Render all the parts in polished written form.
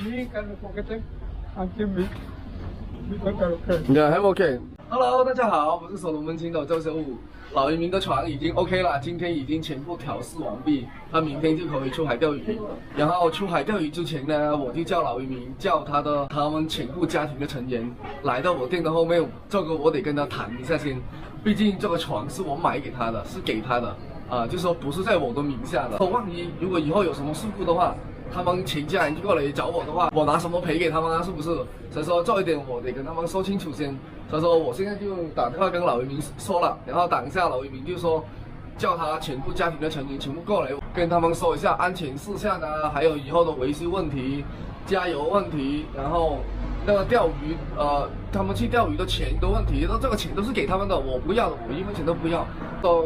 ini kan pokoknya anjing Yeah, I'm okay. Hello， 大家好，我是所罗门青岛周修武。老移民的船已经 OK 了，今天已经全部调试完毕，他明天就可以出海钓鱼。然后出海钓鱼之前呢，我就叫老移民叫他们全部家庭的成员来到我店的后面，这个我得跟他谈一下先，毕竟这个船是我买给他的，是给他的，就说不是在我的名下的。万一如果以后有什么事故的话，他们全家人就过来找我的话，我拿什么赔给他们啊？是不是？所以说这一点我得跟他们说清楚先。所以说我现在就打电话跟老移民说了，然后等一下老移民就说叫他全部家庭的成员全部过来，跟他们说一下安全事项啊，还有以后的维修问题、加油问题，然后那个钓鱼他们去钓鱼的钱的问题，这个钱都是给他们的，我不要的，我一分钱都不要。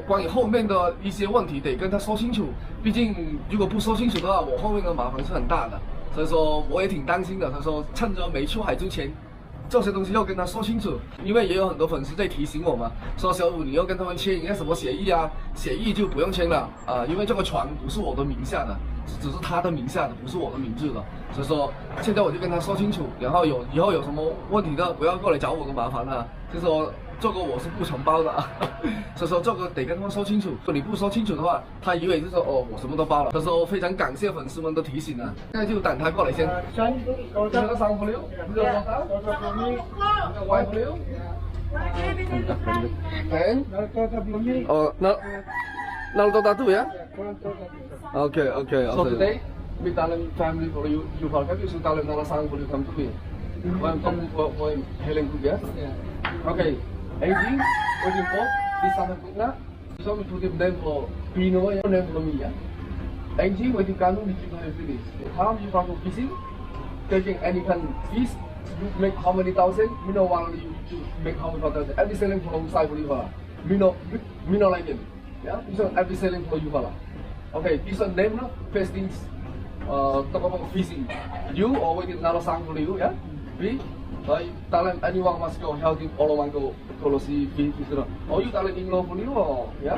关于后面的一些问题得跟他说清楚，毕竟如果不说清楚的话，我后面的麻烦是很大的，所以说我也挺担心的。他说趁着没出海之前，这些东西要跟他说清楚，因为也有很多粉丝在提醒我嘛，说小武你要跟他们签一个什么协议啊？协议就不用签了因为这个船不是我的名下的，只是他的名下的，不是我的名字的。所以说现在我就跟他说清楚，然后以后有什么问题的不要过来找我的麻烦了，就说这个我是不承包的所以说这个得跟他们说清楚，你不说清楚的话，他以为是说我什么都包了。他说非常感谢粉丝们的提醒啊，现在就等他过来先。Naldo ya? Okay. So today, we Talent family for you welcome you to Talent Nalasang for you come to me. Welcome for Helen Kuya. Okay, aging, waiting for this summer Kuna. So we put him name for Pino, name for me. Aging, waiting Kanu, we keep on finish. How you from fishing? Taking any kind of fish, you make how many thousand? You know one you make how many thousand? Every selling from side for you. We know like him. Yeah, this one every selling for you. Okay, this one name no first things talk about fishing. You or waiting another song for you, yeah? We talent anyone must go helping all of one go see fish. Or you talent in law for you or yeah?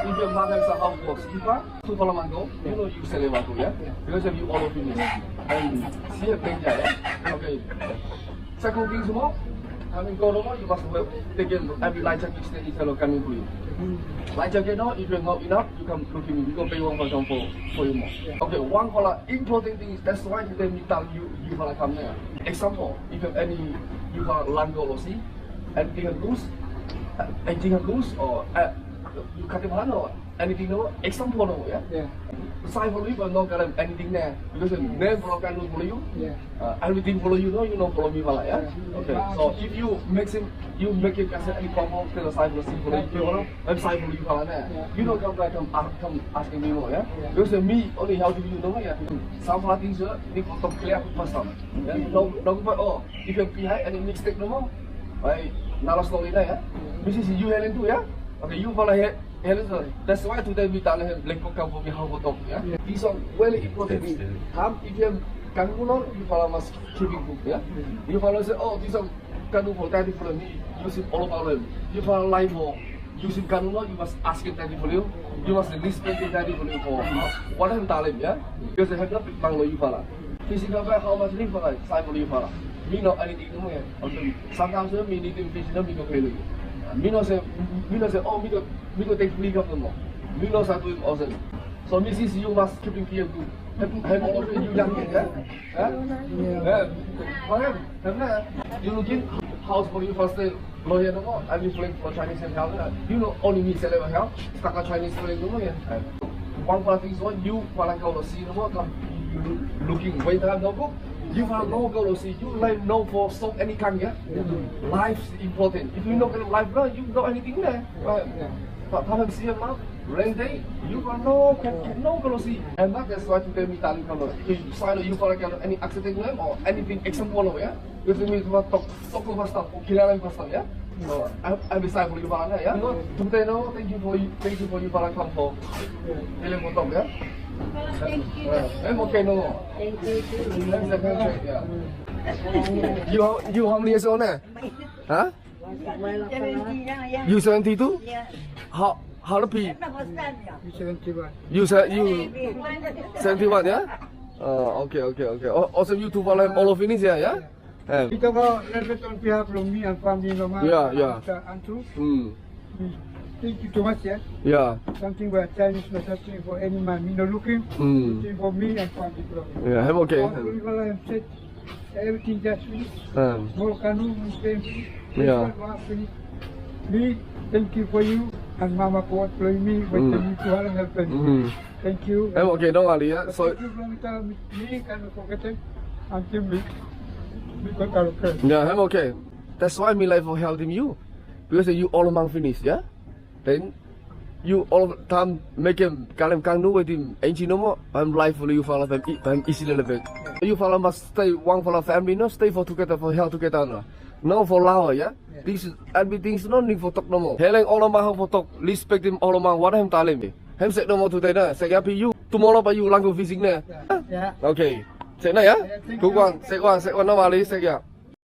If your mother is a housekeeper, to follow man go, you know you sell it one go, yeah? Because of you all of finish. And see a thing, yeah? Okay. Second thing more. I mean, go over, you must take in every light check each day is coming for you. Light check it out, if you're not enough, you come look at me, you can pay 1% for you more. Okay, one for important thing is that's why today we tell you for come there. Example, if you have any, you have land or sea, and you have loose, or you cut him hand or anything, no? Example, no, yeah? Side for you, but not got anything there because the name for follow you. Everything follow you, no, you know follow me, yeah. Okay. So if you make it as any problem, tell the side for you, website for you, you don't come back come asking me more, yeah. Because me only help you know, yeah. Some things you need to clear first time. Yeah. No, if you behind any mistake no more, right? Now story yeah. This is you Helen too, yeah. Okay, you follow here. That's why today we tell him like come for me how to talk, yeah. This one very important. If you can you follow must keeping book, yeah. You follow say this one can for daddy for me using all of them. You follow live for using Kanuno, you must ask it daddy for you. You must listen to daddy for you for what I'm telling, yeah. Because they have not big bang you follow. Physical back how much live for side for you follow. Me not anything no more. Sometimes me need to fish no me go pay you. Me no say me go take free of them more. Me no start doing also. So me see you must keep in here too. Have all of you young yeah? You looking house for you first day. Lawyer no more. I be playing for Chinese and health. You know only me sell ever help. Stuck a Chinese playing no more. One for things one you while go to see no more come. You looking wait have no book. You have no go to see. You like no for stock any kind, yeah? Life's important. If you know life now, you know anything there. Right? But have see a month, rain day, you have no go to see. And that's why today we tell you if you sign you for any accident or anything example, yeah? Because we talk over stuff, kill for stuff, yeah? So I be sorry for you, yeah? Today no, thank you for you for come for Helen for talk, yeah? I'm okay no more. You how many years old now? Huh? 70 You 72? Yeah. How the P? You 71. You 71, yeah? Okay, okay, okay. Also you two for all of finish ya, ya? Kita ko lebih on behalf of me and family mama. Yeah, yeah. Antu. Hmm. Thank you too much, yeah. Yeah. Something where Chinese not something for any man, me no looking. Something for me and family problem. Yeah, I'm okay. All I'm set. Everything just finished. Um, More canoe, same. Yeah. Me, thank you for you and Mama for employing me. When you to help me. Thank you. I'm okay, don't worry, ya. So, Thank you for me kan forgetting until me got our friend. yeah, I'm okay. That's why me life for helping you. Because you all among finish, yeah? Then you all the time make him kalem kang nu with him. Ain't you no more? I'm life for you follow them easy little bit. You follow must stay one for the family, no stay for together for help together no. No for lao, yeah? This everything's no need for talk no more. Helang all among for talk, respect him all among what I'm telling me. Him said no more today na. Say happy you. Tomorrow pa you lang go visiting na. Yeah. Okay. Say na ya? Go on, say one no mali, say ya.